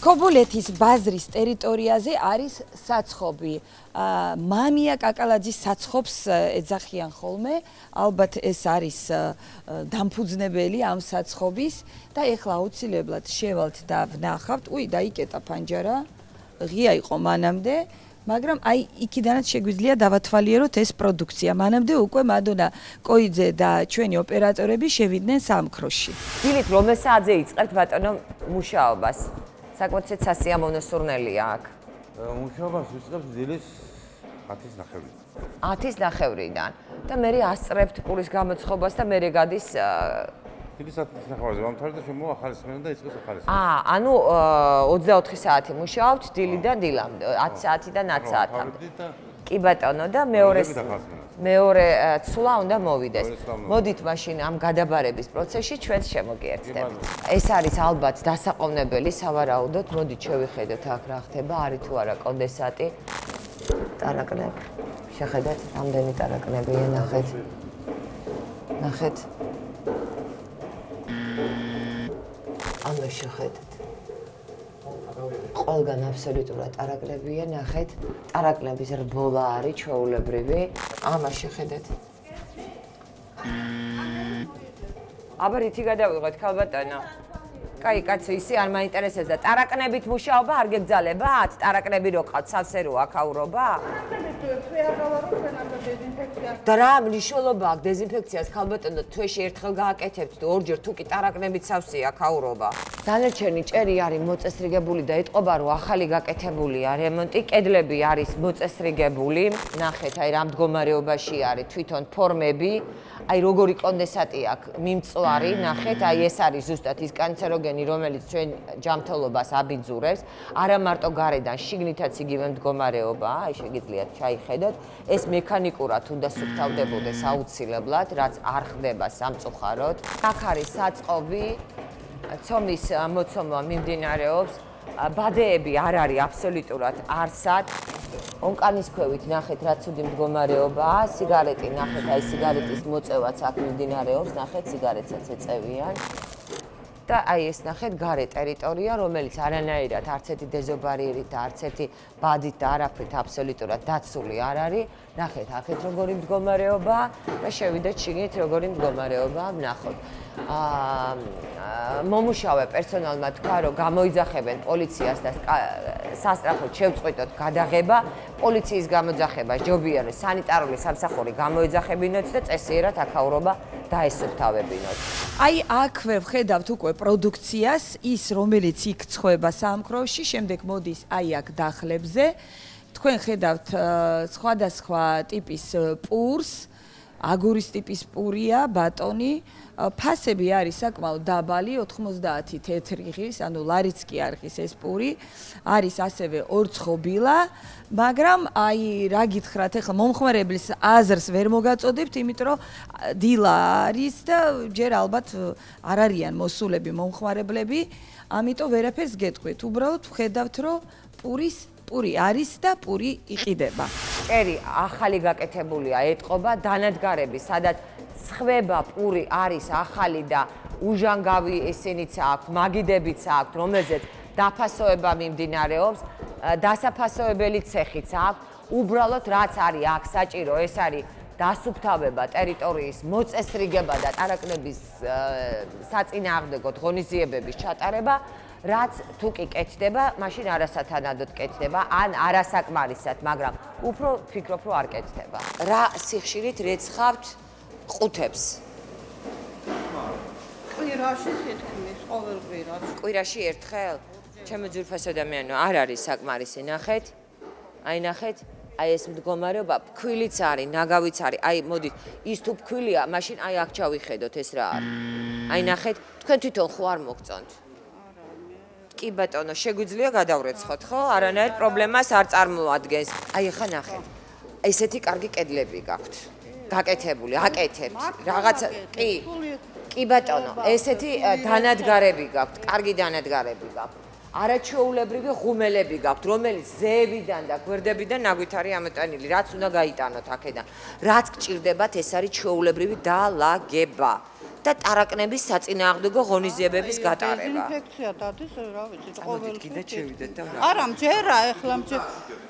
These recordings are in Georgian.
ქობულეთის ბაზრის ტერიტორიაზე არის საცხობი. მამია კაკალაძის საცხობს ეძახიან ხოლმე. ალბათ ეს არის დამფუძნებელი ამ საცხობის და ეხლა აუცილებლად შევალთ და ვნახავთ. დაიკეტა ფანჯარა. ღია იყო მანამდე. მაგრამ აი იქიდანაც შეგვიძლია დავათვალიეროთ ეს პროდუქცია. მანამდე უკვე მადონა კოიძე და ჩვენი ოპერატორები შევიდნენ სამქროში. დილით რომელ საათზე იწყებთ ბატონო მუშაობას? საკმაოდ სასიამოვნო სურნელია აქ. მუშაობას ვიწყებთ დილის 10:30-დან. 10:30-დან და მე ასწრებთ პურის გამოცხობას და მე გადის დილის 10:30-ზე ვამთავრებ და შემოვა ახალი სმენა და იწყებს ახალი სმენა. ანუ 24 საათი მუშაობთ დილიდან დილამდე, 10 საათიდან 10 საათამდე. კი ბატონო და მეორე ცვლა უნდა მოვიდეს. მოდით მაშინ ამ გადაბარების პროცესში ჩვენს შემოგიერთდებთ. ეს არის ალბათ დასაყოვნებელი სავარაუდოდ. მოდით შევიხედოთ აქ რა ხდება, არის თუ არა კონდენსატი. ტარაკნები. შეხედეთ, რამდენი ტარაკნებია, ნახეთ. ნახეთ. ანუ შეხედეთ. ყველგან აბსოლუტურად ტარაკნებია, ნახეთ. ტარაკნების რბოლა არის ჩვეულებრივი. ამას შეხედეთ. აბა რითი გადავიღოთ ქალბატონო? კაი, კაცო, ისე არ მაინტერესებს და ტარაკნებით მუშაობა არ გეგძალებათ? ტარაკნები რო ყავთ, სავსე რო აქაურობა? და რა მნიშვნელობა აქვს დეზინფექციას ქალბატონო? თვეში ერთხელ გააკეთებთ და ორჯერ თუ კი ტარაკნებით სავსე აქაურობა. დანარჩენი ჭერი არის მოწესრიგებული და ეტყობა რომ ახალი გაკეთებულია რემონტი, კედლები არის მოწესრიგებული. ნახეთ, აი რა მდგომარეობაში არის თვითონ ფორმები. აი როგორი კონდენსატი აქვს მიმწვარი, ნახეთ, აი ეს არის ზუსტად ის კანცეროგენი, რომელიც ჩვენ ჯანმრთელობას აბინძურებს. არა მარტო გარედან, შიგნითაც იგივე მდგომარეობაა, აი შეგიძლიათ ჩაიხედოთ. ეს მექანიკურად უნდა სუფთავდებოდეს აუცილებლად, რაც არ ხდება სამწუხაროდ. აქ არის საწყობი, ცომის მოცომა მიმდინარეობს. ბადეები არ არის აბსოლუტურად არსად. ონკანის ქვევით ნახეთ რა ცუდი მდგომარეობაა. სიგარეტი ნახეთ, აი სიგარეტის მოწევაც აქ მიმდინარეობს, ნახეთ სიგარეტსაც ეწევიან. და აი ეს ნახეთ გარე ტერიტორია, რომელიც არანაირად არც ერთი დეზობარიერით და არც ერთი ბადით და არაფრით აბსოლუტურად დაცული არ არის. ნახეთ, აქეთ როგორი მდგომარეობაა და შევიდეთ შიგნით როგორი მდგომარეობაა, ვნახოთ. მომუშავე პერსონალმა თქვა, რომ გამოიძახებენ პოლიციას და სასწრაფოდ შევწყვიტოთ გადაღება. პოლიციის გამოძახება ჯობია, რომ სანიტარული სამსახური გამოიძახებინოთ და წესიერად აქაურობა დაესუფთავებინოთ. აი აქვე ვხედავთ უკვე პროდუქციას, ის რომელიც იქ ცხება სამქროში, შემდეგ მოდის აი აქ დახლებზე. თქვენ ხედავთ სხვადასხვა ტიპის პურს, აგურის ტიპის პურია, ბატონი. ფასები არის საკმაოდ დაბალი, 90 თეთრი ღირის, ანუ ლარიცკი არხის ეს პური. არის ასევე ორცხობილა, მაგრამ აი რა გითხრათ, ეხლა მომხმარებლის აზრს ვერ მოგაწოდებთ, იმიტომ რომ დილა არის და ჯერ ალბათ არ არიან მოსულები მომხმარებლები, ამიტომ ვერაფერს გეტყვით. უბრალოდ ვხედავთ, რომ პური არის და პური იყიდება. ჭერი ახალი გაკეთებულია, ეტყობა დანადგარები, სადაც ცხება პური არის ახალი და უჟანგავი ესენიც აქვს, მაგიდებიც აქვს, რომელზეც დაფასოება მიმდინარეობს, დასაფასოებელი ცეხიც აქვს. უბრალოდ რაც არის აქ საჭირო, ეს არის დასუფთავება, ტერიტორიის მოწესრიგება და ტარაკნების საწინააღმდეგოდ ღონისძიებების ჩატარება. რაც თუ კი კეთდება, მაშინ არასათანადოდ კეთდება, ან არასაკმარისად, მაგრამ უფრო ვფიქრობ, რომ არ კეთდება. რა სიხშირით რეცხავთ ყუთებს? კვირაში თითქმის ყოველ კვირას. კვირაში ერთხელ? ჩემო ძვირფას ადამიანო, არ არის საკმარისი, ნახეთ. აი ნახეთ, აი ეს მდგომარეობა, ფქვილიც არის, ნაგავიც არის. აი მოდით, ის თუ ფქვილია, მაშინ აი აქ ჩავიხედოთ ეს რა არის. აი ნახეთ, თქვენ თვითონ ხო არ მოგწონთ? კი ბატონო, შეგვიძლია გადავრეცხოთ, ხო? არანაირ პრობლემას არ წარმოადგენს. აი ახლა ნახეთ. ესეთი კარგი კედლები გაქვთ. გაკეთებული, აკეთებთ. რაღაცა კი. კი ბატონო, ესეთი დანადგარები გაქვთ, კარგი დანადგარები გაქვთ. არაჩვეულებრივი ღუმელები გაქვთ, რომელიც ზეებიდან და გვერდებიდან ნაგვით არის ამოტანილი, რაც უნდა გაიტანოთ აქედან. რაც გჭირდებათ, ეს არის ჩვეულებრივი დალაგება. და ტარაკნების საწინააღმდეგო ღონისძიებების გატარება. დეზინფექცია დადის, რა ვიცი, ყოველ კიდე შევიდეთ და არა, მჯერა, ეხლა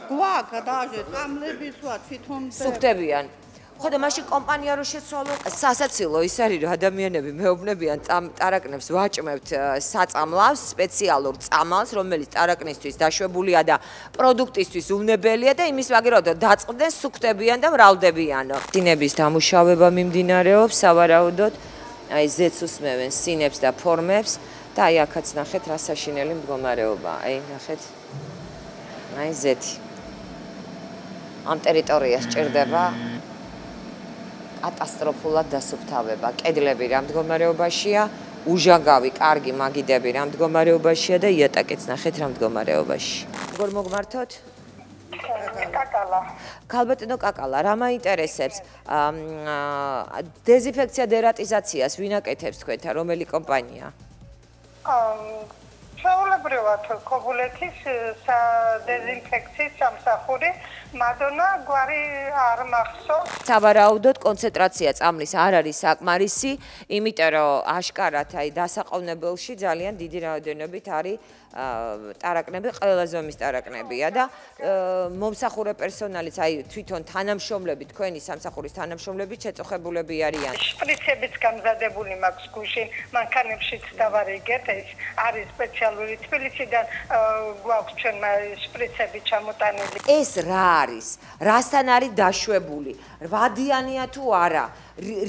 გვაქვს დაჟე წამლების ვარ თვითონ სუქდებიან. ხოდა მაშინ კომპანია რო შეცვალო, სასაცილო ის არის რომ ადამიანები მეუბნებიან ტარაკნებს ვაჭმევთ საწამლავს, სპეციალურ წამალს, რომელიც ტარაკნისთვის დაშვებულია და პროდუქტისთვის უვნებელია და იმის ვაგერავდა დაწყდნენ, სუქდებიან და მრავლდებიანო. სინების დამუშავება მიმდინარეობს სავარაუდოდ, აი ზეც უსმევენ სინებს და ფორმებს და აი აქაც ნახეთ რა საშინელი მდგომარეობა. აი ნახეთ. აი ზეთი. ამ ტერიტორიას ჭირდება კატასტროფულად დასუფთავება. კედლები რა მდგომარეობაშია, უჟანგავი, კარგი მაგიდები რა მდგომარეობაშია და იატაკიც ნახეთ რა მდგომარეობაში. როგორ მოგმართოთ? კაკალა. ქალბატონო კაკალა, რა მაინტერესებს? დეზინფექცია დერატიზაციას ვინ აკეთებს თქვენთან, რომელი კომპანია? ჩვეულებრივად ქობულეთის დეზინფექციის სამსახური მადონა გვარი არ მახსოვს. სავარაუდოდ კონცენტრაცია წამლის არ არის საკმარისი, იმიტომ რომ აშკარად აი დასაყოვნებელში ძალიან დიდი რაოდენობით არის ტარაკნები, ყველა ზომის ტარაკნებია და მომსახურე პერსონალიც აი თვითონ თანამშრომლები, თქვენი სამსახურის თანამშრომლები შეწუხებულები არიან. შპრიცებიც გამზადებული მაქვს გუშინ, მანქანებშიც დავარიგეთ, ეს არის სპეციალური თბილისიდან გვაქვს ჩვენ შპრიცები ჩამოტანილი. ეს რა არის? რასთან არის დაშვებული? რვადიანია თუ არა?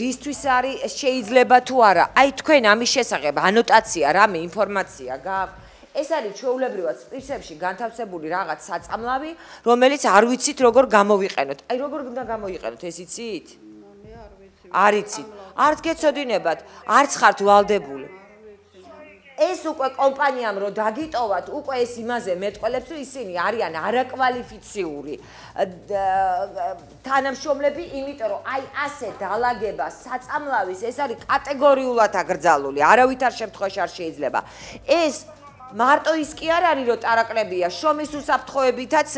რისთვის არის შეიძლება თუ არა? აი თქვენ ამის შესახებ ანოტაცია, რამე ინფორმაცია გააქვთ? ეს არის ჩვეულებრივად სპრიცებში განთავსებული რაღაც საწამლავი, რომელიც არ ვიცით როგორ გამოვიყენოთ. აი როგორ უნდა გამოიყენოთ, ეს იცით? არ იცით. არც გეცოდინებათ, არც ხართ ვალდებული. ეს უკვე კომპანიამ რო დაგიტოვათ, უკვე ეს იმაზე მეტყველებს, რომ ისინი არიან არაკვალიფიციური თანამშრომლები, იმიტომ რომ აი ასე დალაგება საწამლავის ეს არის კატეგორიულად აკრძალული, არავითარ შემთხვევაში არ შეიძლება. ეს მარტო ის კი არ არის რომ ტარაკნებია, შრომის უსაფრთხოებითაც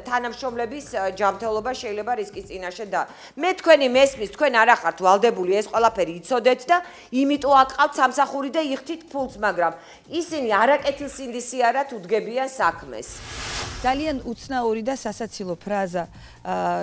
თანამშრომლების ჯანმრთელობა შეიძლება რისკის წინაშე და მე თქვენი მესმის, თქვენ არ ახართ ვალდებული ეს ყველაფერი იცოდეთ და იმიტომ აკყავთ სამსახური და იხდით ფულს, მაგრამ ისინი არაკეთილსინდისი არათ უდგებიან საქმეს. ძალიან უცნაური და სასაცილო ფრაზა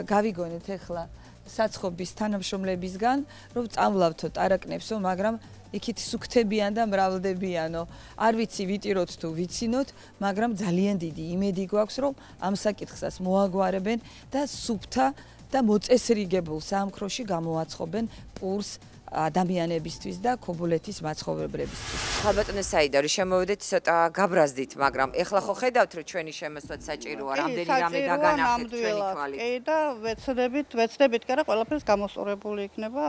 გავიგონეთ ახლა საცხობის თანამშრომლებისგან, რომ წამვლავთო ტარაკნებსო, მაგრამ იქით სუქთებიან და მრავლდებიანო. არ ვიცი ვიტიროთ თუ ვიცინოთ, მაგრამ ძალიან დიდი იმედი გვაქვს, რომ ამ საკითხსაც მოაგვარებენ და სუფთა და მოწესრიგებულ სამქროში გამოაცხობენ პურს ადამიანებისთვის და ქობულეთის მაცხოვრებლებისთვის. ქალბატონო საიდარი, შემოვედით ცოტა გაბრაზდით, მაგრამ ეხლა ხო ხედავთ, რომ ჩვენი შემოსვლაც საჭიროა, რამდენი რამე დაგანახეთ ჩვენი თვალით. კი და ვეცდებით, კი არა, ყველაფერს გამოსწორებული იქნება,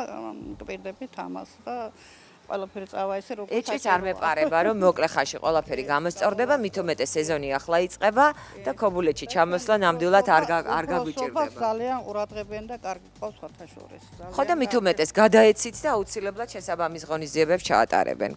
გვპირდებით ამას და ყველაფერი წავა ისე როგორც ეჭვიც არ მეპარება, რომ მოკლე ხანში ყველაფერი გამოსწორდება, მით უმეტეს სეზონი ახლა იწყება და ქობულეთში ჩამოსვლა ნამდვილად არ გაგვიჭირდება. ძალიან ყურადღებიან და კარგი ყავს სხვათა შორის. ხო და მით უმეტეს გადაეცით და აუცილებლად შესაბამის ღონისძიებებს ჩაატარებენ.